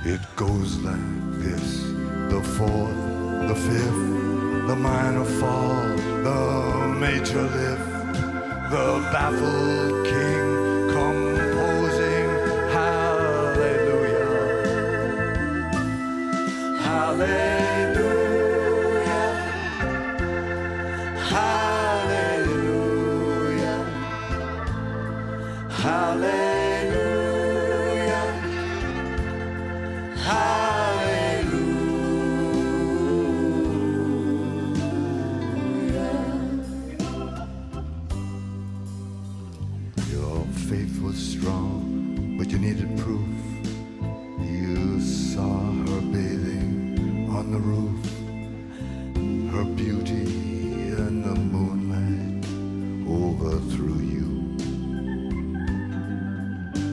It goes like this: the fourth, the fifth, the minor fall, the major lift, the baffled king composing hallelujah, hallelujah, hallelujah, hallelujah. Your faith was strong, but you needed proof.